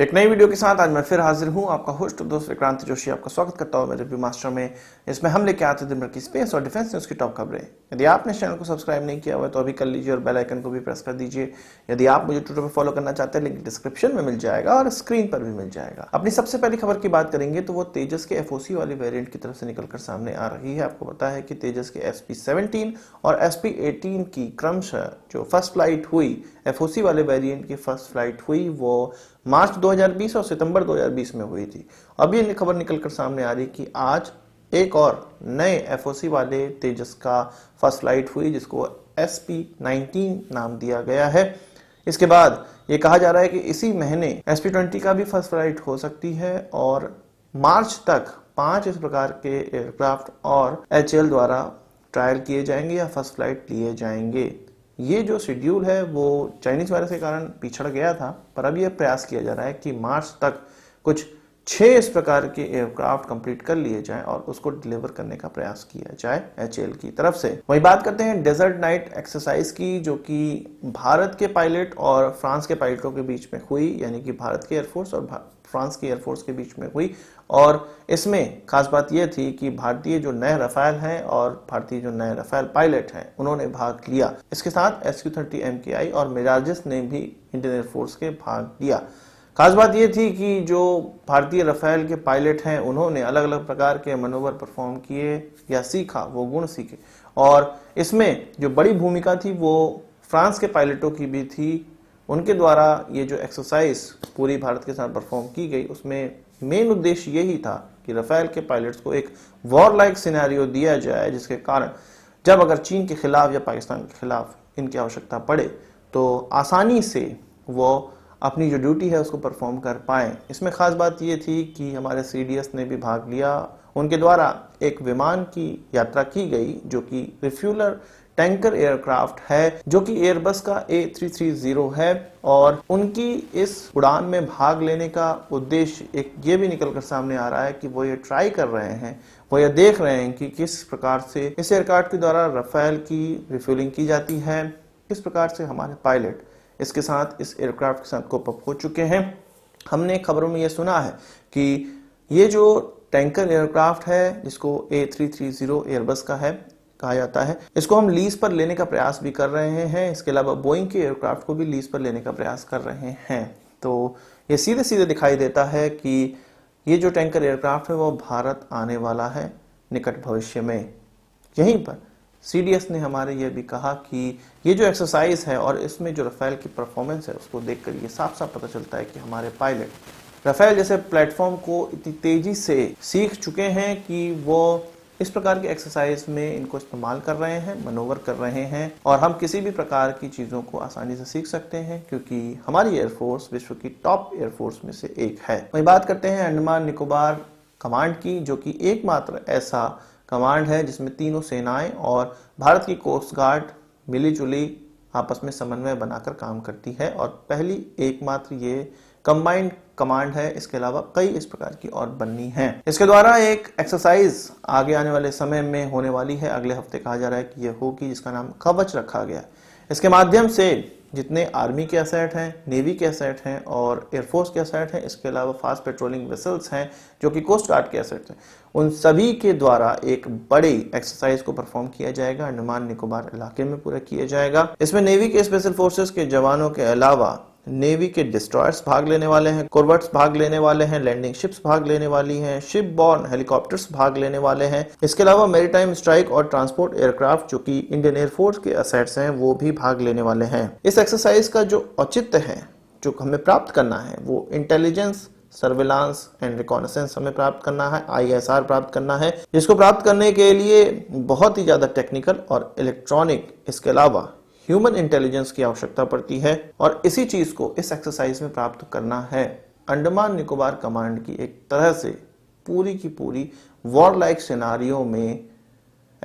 एक नई वीडियो के साथ आज मैं फिर हाजिर हूं। आपका होस्ट दोस्त विक्रांत जोशी आपका स्वागत करता हूं मेरे रिव्यू मास्टर में। इसमें हम लेके आते हैं दिन भर की स्पेस और डिफेंस न्यूज की टॉप खबरें। यदि आपने चैनल को सब्सक्राइब नहीं किया हुआ है तो अभी कर लीजिए और बेल आइकन को भी प्रेस कर दीजिए। यदि आप मुझे ट्विटर पर फॉलो करना चाहते हैं, लिंक डिस्क्रिप्शन में मिल जाएगा और स्क्रीन पर भी मिल जाएगा। अपनी सबसे पहली खबर की बात करेंगे तो वो तेजस के एफओसी वाली वेरिएंट की तरफ से निकलकर सामने आ रही है। आपको पता है कि तेजस के SP-17 और SP-18 की क्रमशः जो फर्स्ट फ्लाइट हुई, एफओसी वाले वेरिएंट की फर्स्ट फ्लाइट हुई, वो मार्च 2020 और सितंबर 2020 में हुई थी। अब ये खबर निकलकर सामने आ रही कि आज एक और नए एफओसी वाले तेजस का फर्स्ट फ्लाइट हुई, जिसको SP-19 नाम दिया गया है। इसके बाद ये कहा जा रहा है कि इसी महीने SP-20 का भी फर्स्ट फ्लाइट हो सकती है और मार्च तक 5 इस प्रकार के एयरक्राफ्ट और HAL द्वारा ट्रायल किए जाएंगे या फर्स्ट फ्लाइट लिए जाएंगे। ये जो शेड्यूल है वो चाइनीज वायरस के कारण पिछड़ गया था, पर अब यह प्रयास किया जा रहा है कि मार्च तक कुछ 6 इस प्रकार के एयरक्राफ्ट कंप्लीट कर लिए जाएं और उसको डिलीवर करने का प्रयास किया जाए HAL की तरफ से। वही बात करते हैं डेजर्ट नाइट एक्सरसाइज की, जो कि भारत के पायलट और फ्रांस के पायलटों के बीच में हुई, यानी कि भारत के एयरफोर्स और फ्रांस की एयरफोर्स के बीच में हुई। और इसमें खास बात यह थी कि भारतीय जो नए रफाल हैं और भारतीय जो नए रफाल पायलट हैं उन्होंने भाग लिया। इसके साथ SQ-30 MKI और मिराजेस ने भी इंडियन एयरफोर्स के भाग लिया। खास बात यह थी कि जो भारतीय रफाल के पायलट हैं उन्होंने अलग अलग प्रकार के मनोवर परफॉर्म किए या सीखा, वो गुण सीखे। और इसमें जो बड़ी भूमिका थी वो फ्रांस के पायलटों की भी थी। उनके द्वारा ये जो एक्सरसाइज पूरी भारत के साथ परफॉर्म की गई, उसमें मेन उद्देश्य यही था कि रफाल के पायलट्स को एक वॉर लाइक सिनेरियो दिया जाए, जिसके कारण जब अगर चीन के खिलाफ या पाकिस्तान के खिलाफ इनकी आवश्यकता पड़े तो आसानी से वो अपनी जो ड्यूटी है उसको परफॉर्म कर पाएं। इसमें खास बात ये थी कि हमारे CDS ने भी भाग लिया। उनके द्वारा एक विमान की यात्रा की गई जो कि रिफ्यूलर टैंकर एयरक्राफ्ट है, जो कि एयरबस का A330 है। और उनकी इस उड़ान में भाग लेने का उद्देश्य एक ये भी निकलकर सामने आ रहा है कि वो ये ट्राई कर रहे हैं, वो ये देख रहे हैं कि किस प्रकार से इस एयरक्राफ्ट के द्वारा रफाल की रिफ्यूलिंग की जाती है, किस प्रकार से हमारे पायलट इसके साथ इस एयरक्राफ्ट के साथ कोप अप हो चुके हैं। हमने खबरों में ये सुना है कि ये जो टैंकर एयरक्राफ्ट है, जिसको A330 एयरबस का है कहा जाता है, इसको हम लीज पर लेने का प्रयास भी कर रहे हैं। इसके अलावा बोइंग के एयरक्राफ्ट को भी लीज पर लेने का प्रयास कर रहे हैं। तो ये सीधे सीधे दिखाई देता है कि ये जो टैंकर एयरक्राफ्ट है वो भारत आने वाला है निकट भविष्य में। यहीं पर CDS ने हमारे ये भी कहा कि ये जो एक्सरसाइज है और इसमें जो रफाल की परफॉर्मेंस है उसको देखकर ये साफ साफ पता चलता है कि हमारे पायलट रफाल जैसे प्लेटफॉर्म को इतनी तेजी से सीख चुके हैं कि वो इस प्रकार की एक्सरसाइज में इनको इस्तेमाल कर रहे हैं, मनोवर कर रहे हैं। और हम किसी भी प्रकार की चीज़ों को आसानी से सीख सकते हैं क्योंकि हमारी एयरफोर्स विश्व की टॉप एयरफोर्स में से एक है। वही बात करते हैं अंडमान निकोबार कमांड की, जो कि एकमात्र ऐसा कमांड है जिसमें तीनों सेनाएं और भारत की कोस्ट गार्ड मिली-जुली आपस में समन्वय बनाकर काम करती है और पहली एकमात्र ये कंबाइंड कमांड है। इसके अलावा कई इस प्रकार की और बननी है। इसके द्वारा एक एक्सरसाइज आगे आने वाले समय में होने वाली है, अगले हफ्ते कहा जा रहा है कि यह होगी, जिसका नाम कवच रखा गया है। इसके माध्यम से जितने आर्मी के एसेट हैं, नेवी के एसेट हैं और एयरफोर्स के एसेट हैं, इसके अलावा फास्ट पेट्रोलिंग वेसल्स हैं जो कि कोस्ट गार्ड के एसेट हैं, उन सभी के द्वारा एक बड़ी एक्सरसाइज को परफॉर्म किया जाएगा। अंडमान निकोबार इलाके में पूरा किया जाएगा। इसमें नेवी के स्पेशल फोर्सेस के जवानों के अलावा नेवी के डिस्ट्रॉयर्स भाग लेने वाले हैं, कॉर्वेट्स भाग लेने वाले हैं, लैंडिंग शिप्स भाग लेने वाली हैं, शिप बॉर्न हेलीकॉप्टर्स भाग लेने वाले हैं। इसके अलावा मैरीटाइम स्ट्राइक और ट्रांसपोर्ट एयरक्राफ्ट जो कि इंडियन एयरफोर्स के असेट्स हैं वो भी भाग लेने वाले हैं। इस एक्सरसाइज का जो औचित्य है, जो हमें प्राप्त करना है, वो इंटेलिजेंस, सर्विलांस एंड रिकॉनेसेंस हमें प्राप्त करना है, ISR प्राप्त करना है, जिसको प्राप्त करने के लिए बहुत ही ज्यादा टेक्निकल और इलेक्ट्रॉनिक, इसके अलावा ह्यूमन इंटेलिजेंस की आवश्यकता पड़ती है। और इसी चीज को इस एक्सरसाइज में प्राप्त करना है। अंडमान निकोबार कमांड की एक तरह से पूरी की पूरी वॉर लाइक सिनारियो में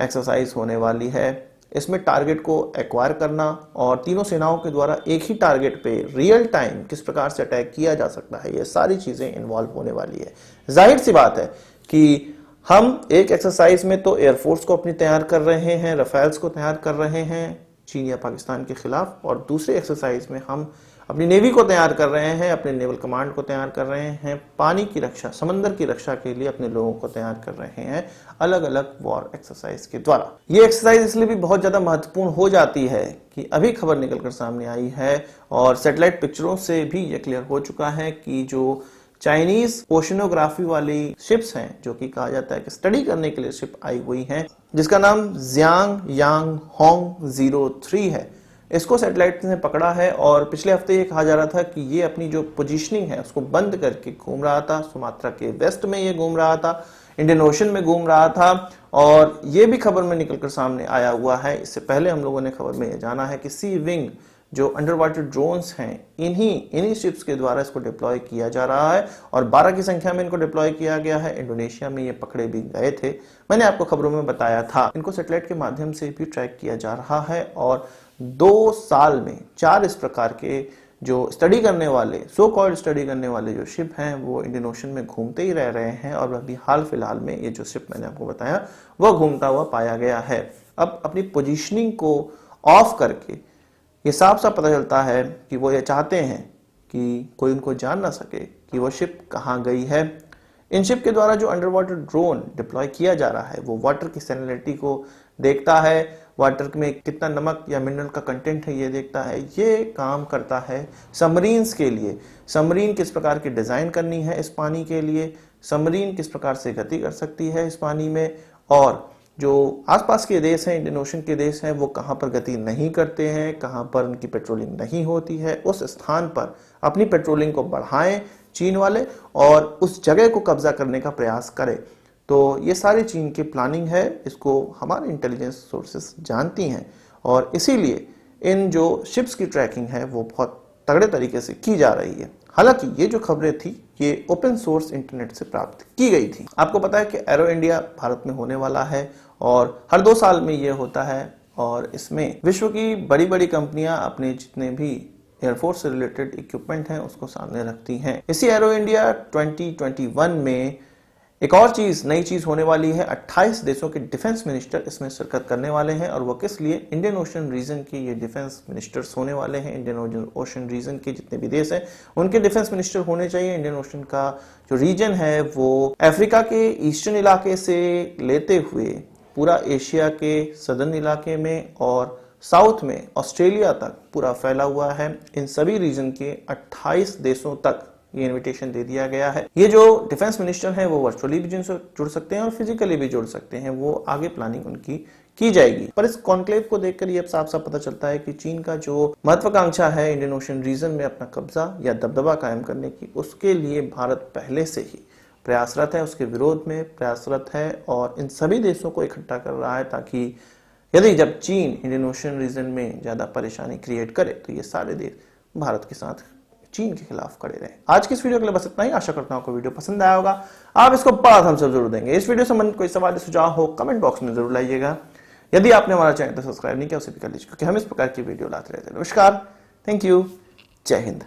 एक्सरसाइज होने वाली है। इसमें टारगेट को एक्वायर करना और तीनों सेनाओं के द्वारा एक ही टारगेट पे रियल टाइम किस प्रकार से अटैक किया जा सकता है, ये सारी चीजें इन्वॉल्व होने वाली है। जाहिर सी बात है कि हम एक एक्सरसाइज में तो एयरफोर्स को अपनी तैयार कर रहे हैं, रफाल्स को तैयार कर रहे हैं चीन या पाकिस्तान के खिलाफ, और दूसरे एक्सरसाइज में हम अपनी नेवी को तैयार कर रहे हैं, अपने नेवल कमांड को तैयार कर रहे हैं, पानी की रक्षा, समंदर की रक्षा के लिए अपने लोगों को तैयार कर रहे हैं अलग अलग वॉर एक्सरसाइज के द्वारा। ये एक्सरसाइज इसलिए भी बहुत ज्यादा महत्वपूर्ण हो जाती है कि अभी खबर निकलकर सामने आई है और सैटेलाइट पिक्चरों से भी ये क्लियर हो चुका है कि जो चाइनीज ओशनोग्राफी वाली शिप्स हैं, जो कि कहा जाता है कि स्टडी करने के लिए शिप आई हुई हैं, जिसका नाम जियांग यांग होंग 03 है, इसको सैटेलाइट ने पकड़ा है। और पिछले हफ्ते ये कहा जा रहा था कि ये अपनी जो पोजीशनिंग है उसको बंद करके घूम रहा था, सुमात्रा के वेस्ट में ये घूम रहा था, इंडियन ओशन में घूम रहा था। और ये भी खबर में निकलकर सामने आया हुआ है, इससे पहले हम लोगों ने खबर में ये जाना है कि सी विंग जो अंडर वाटर ड्रोन्स हैं, इन्हीं शिप्स के द्वारा इसको डिप्लॉय किया जा रहा है और 12 की संख्या में इनको डिप्लॉय किया गया है। इंडोनेशिया में ये पकड़े भी गए थे, मैंने आपको खबरों में बताया था। इनको सैटेलाइट के माध्यम से भी ट्रैक किया जा रहा है और 2 साल में 4 इस प्रकार के जो स्टडी करने वाले, सो कॉल्ड स्टडी करने वाले जो शिप हैं वो इंडियन ओशन में घूमते ही रह रहे हैं। और अभी हाल फिलहाल में ये जो शिप मैंने आपको बताया वो घूमता हुआ पाया गया है। अब अपनी पोजीशनिंग को ऑफ करके ये साफ साफ पता चलता है कि वो ये चाहते हैं कि कोई उनको जान ना सके कि वो शिप कहाँ गई है। इन शिप के द्वारा जो अंडर वाटर ड्रोन डिप्लॉय किया जा रहा है वो वाटर की सैलिनिटी को देखता है, वाटर में कितना नमक या मिनरल का कंटेंट है ये देखता है। ये काम करता है सबमरीन्स के लिए, सबमरीन किस प्रकार की डिजाइन करनी है इस पानी के लिए, सबमरीन किस प्रकार से गति कर सकती है इस पानी में, और जो आसपास के देश हैं, इंडियन ओशन के देश हैं, वो कहाँ पर गति नहीं करते हैं, कहाँ पर उनकी पेट्रोलिंग नहीं होती है, उस स्थान पर अपनी पेट्रोलिंग को बढ़ाएं चीन वाले और उस जगह को कब्जा करने का प्रयास करें। तो ये सारी चीन की प्लानिंग है, इसको हमारे इंटेलिजेंस सोर्सेस जानती हैं और इसीलिए इन जो शिप्स की ट्रैकिंग है वो बहुत तगड़े तरीके से की जा रही है। हालांकि ये जो खबरें थी ये ओपन सोर्स इंटरनेट से प्राप्त की गई थी। आपको पता है कि एरो इंडिया भारत में होने वाला है और हर 2 साल में ये होता है और इसमें विश्व की बड़ी बड़ी कंपनियां अपने जितने भी एयरफोर्स से रिलेटेड इक्विपमेंट हैं उसको सामने रखती हैं। इसी एरो इंडिया 2021 में एक और नई चीज होने वाली है। 28 देशों के डिफेंस मिनिस्टर इसमें शिरकत करने वाले हैं और वो किस लिए, इंडियन ओशन रीजन के ये डिफेंस मिनिस्टर्स होने वाले हैं। इंडियन ओशन रीजन के जितने भी देश हैं उनके डिफेंस मिनिस्टर होने चाहिए। इंडियन ओशन का जो रीजन है वो अफ्रीका के ईस्टर्न इलाके से लेते हुए पूरा एशिया के सदर्न इलाके में और साउथ में ऑस्ट्रेलिया तक पूरा फैला हुआ है। इन सभी रीजन के 28 देशों तक ये इनविटेशन दे दिया गया है। ये जो डिफेंस मिनिस्टर हैं वो वर्चुअली भी जिनसे जुड़ सकते हैं और फिजिकली भी जुड़ सकते हैं, वो आगे प्लानिंग उनकी की जाएगी। पर इस कॉन्क्लेव को देखकर ये साफ साफ पता चलता है कि चीन का जो महत्वाकांक्षा है इंडियन ओशन रीजन में अपना कब्जा या दबदबा कायम करने की, उसके लिए भारत पहले से ही प्रयासरत है, उसके विरोध में प्रयासरत है और इन सभी देशों को इकट्ठा कर रहा है ताकि यदि जब चीन इंडियन ओशन रीजन में ज्यादा परेशानी क्रिएट करे तो ये सारे देश भारत के साथ चीन के खिलाफ खड़े रहे। आज की इस वीडियो के लिए बस इतना ही। आशा करता हूं आपको वीडियो पसंद आया होगा, आप इसको बड़ा थम्स अप जरूर देंगे। इस वीडियो से संबंधित कोई सवाल सुझाव हो कमेंट बॉक्स में जरूर लाइएगा। यदि आपने हमारा चैनल सब्सक्राइब नहीं किया उसे भी कर लीजिए क्योंकि हम इस प्रकार की वीडियो लाते रहते हैं। नमस्कार, थैंक यू, जय हिंद।